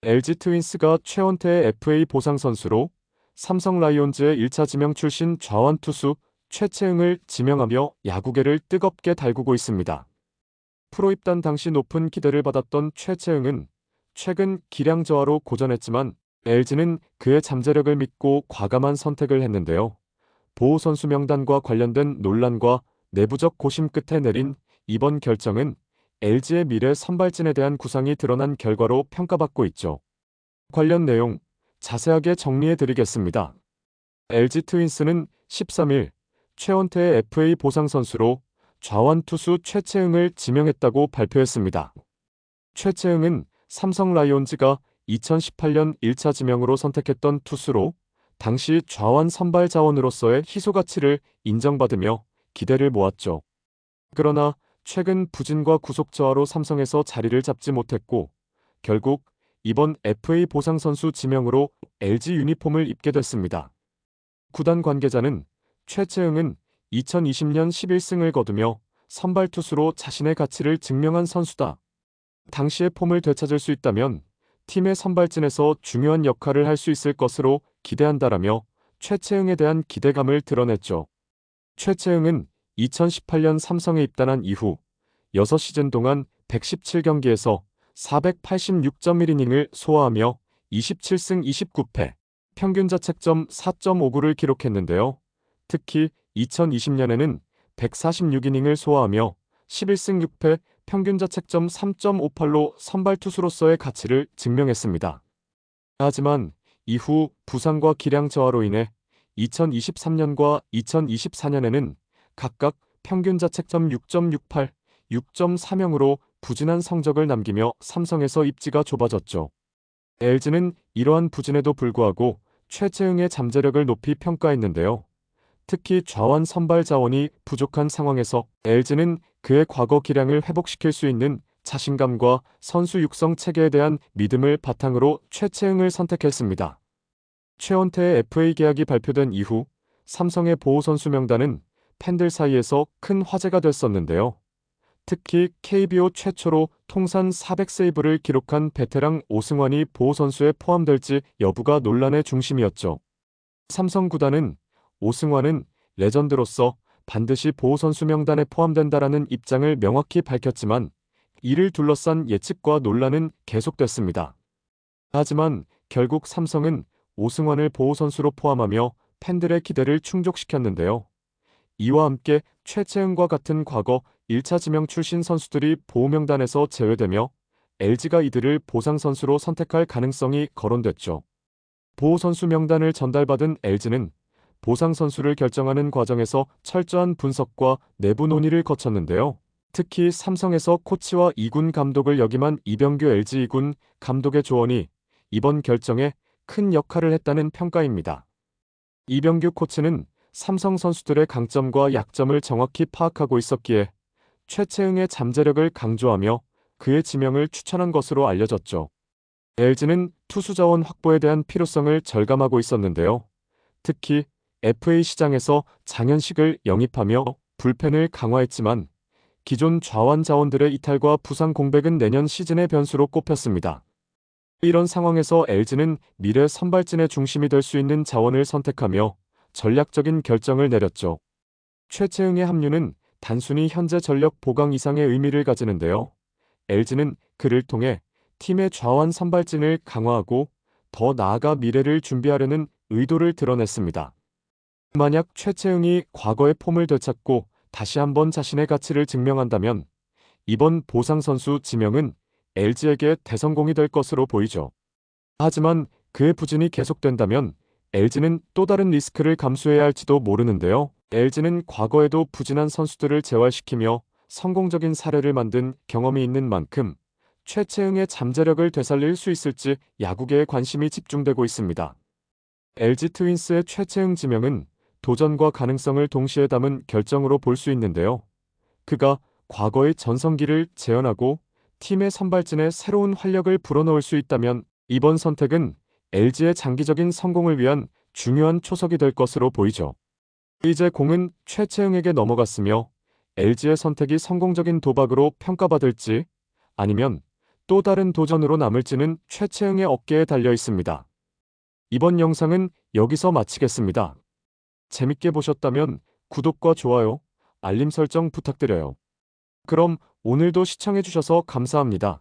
LG 트윈스가 최원태의 FA 보상 선수로 삼성 라이온즈의 1차 지명 출신 좌완 투수 최채응을 지명하며 야구계를 뜨겁게 달구고 있습니다. 프로 입단 당시 높은 기대를 받았던 최채응은 최근 기량 저하로 고전했지만 LG는 그의 잠재력을 믿고 과감한 선택을 했는데요. 보호 선수 명단과 관련된 논란과 내부적 고심 끝에 내린 이번 결정은 LG의 미래 선발진에 대한 구상이 드러난 결과로 평가받고 있죠. 관련 내용 자세하게 정리해 드리겠습니다. LG 트윈스는 13일 최원태의 FA 보상 선수로 좌완 투수 최채응을 지명했다고 발표했습니다. 최채응은 삼성 라이온즈가 2018년 1차 지명으로 선택했던 투수로 당시 좌완 선발 자원으로서의 희소 가치를 인정받으며 기대를 모았죠. 그러나 최근 부진과 구속 저하로 삼성에서 자리를 잡지 못했고 결국 이번 FA 보상 선수 지명으로 LG 유니폼을 입게 됐습니다. 구단 관계자는 최채응은 2020년 11승을 거두며 선발 투수로 자신의 가치를 증명한 선수다. 당시의 폼을 되찾을 수 있다면 팀의 선발진에서 중요한 역할을 할 수 있을 것으로 기대한다라며 최채응에 대한 기대감을 드러냈죠. 최채응은 2018년 삼성에 입단한 이후 6시즌 동안 117경기에서 486.1이닝을 소화하며 27승 29패, 평균 자책점 4.59를 기록했는데요. 특히 2020년에는 146이닝을 소화하며 11승 6패, 평균 자책점 3.58로 선발 투수로서의 가치를 증명했습니다. 하지만 이후 부상과 기량 저하로 인해 2023년과 2024년에는 각각 평균 자책점 6.68, 6.30으로 부진한 성적을 남기며 삼성에서 입지가 좁아졌죠. LG는 이러한 부진에도 불구하고 최채응의 잠재력을 높이 평가했는데요. 특히 좌완 선발 자원이 부족한 상황에서 LG는 그의 과거 기량을 회복시킬 수 있는 자신감과 선수 육성 체계에 대한 믿음을 바탕으로 최채응을 선택했습니다. 최원태의 FA 계약이 발표된 이후 삼성의 보호 선수 명단은 팬들 사이에서 큰 화제가 됐었는데요. 특히 KBO 최초로 통산 400세이브를 기록한 베테랑 오승환이 보호 선수에 포함될지 여부가 논란의 중심이었죠. 삼성 구단은 오승환은 레전드로서 반드시 보호 선수 명단에 포함된다라는 입장을 명확히 밝혔지만 이를 둘러싼 예측과 논란은 계속됐습니다. 하지만 결국 삼성은 오승환을 보호 선수로 포함하며 팬들의 기대를 충족시켰는데요. 이와 함께 최채응과 같은 과거 1차 지명 출신 선수들이 보호 명단에서 제외되며 LG가 이들을 보상 선수로 선택할 가능성이 거론됐죠. 보호 선수 명단을 전달받은 LG는 보상 선수를 결정하는 과정에서 철저한 분석과 내부 논의를 거쳤는데요. 특히 삼성에서 코치와 2군 감독을 역임한 이병규 LG 2군 감독의 조언이 이번 결정에 큰 역할을 했다는 평가입니다. 이병규 코치는 삼성 선수들의 강점과 약점을 정확히 파악하고 있었기에 최채응의 잠재력을 강조하며 그의 지명을 추천한 것으로 알려졌죠. LG는 투수 자원 확보에 대한 필요성을 절감하고 있었는데요. 특히 FA 시장에서 장현식을 영입하며 불펜을 강화했지만 기존 좌완 자원들의 이탈과 부상 공백은 내년 시즌의 변수로 꼽혔습니다. 이런 상황에서 LG는 미래 선발진의 중심이 될 수 있는 자원을 선택하며 전략적인 결정을 내렸죠. 최채응의 합류는 단순히 현재 전력 보강 이상의 의미를 가지는데요. LG는 그를 통해 팀의 좌완 선발진을 강화하고 더 나아가 미래를 준비하려는 의도를 드러냈습니다. 만약 최채응이 과거의 폼을 되찾고 다시 한번 자신의 가치를 증명한다면 이번 보상 선수 지명은 LG에게 대성공이 될 것으로 보이죠. 하지만 그의 부진이 계속된다면 LG는 또 다른 리스크를 감수해야 할지도 모르는데요. LG는 과거에도 부진한 선수들을 재활시키며 성공적인 사례를 만든 경험이 있는 만큼 최채응의 잠재력을 되살릴 수 있을지 야구계에 관심이 집중되고 있습니다. LG 트윈스의 최채응 지명은 도전과 가능성을 동시에 담은 결정으로 볼 수 있는데요. 그가 과거의 전성기를 재현하고 팀의 선발진에 새로운 활력을 불어넣을 수 있다면 이번 선택은 LG의 장기적인 성공을 위한 중요한 초석이 될 것으로 보이죠. 이제 공은 최채응에게 넘어갔으며 LG의 선택이 성공적인 도박으로 평가받을지 아니면 또 다른 도전으로 남을지는 최채흥의 어깨에 달려 있습니다. 이번 영상은 여기서 마치겠습니다. 재밌게 보셨다면 구독과 좋아요, 알림 설정 부탁드려요. 그럼 오늘도 시청해주셔서 감사합니다.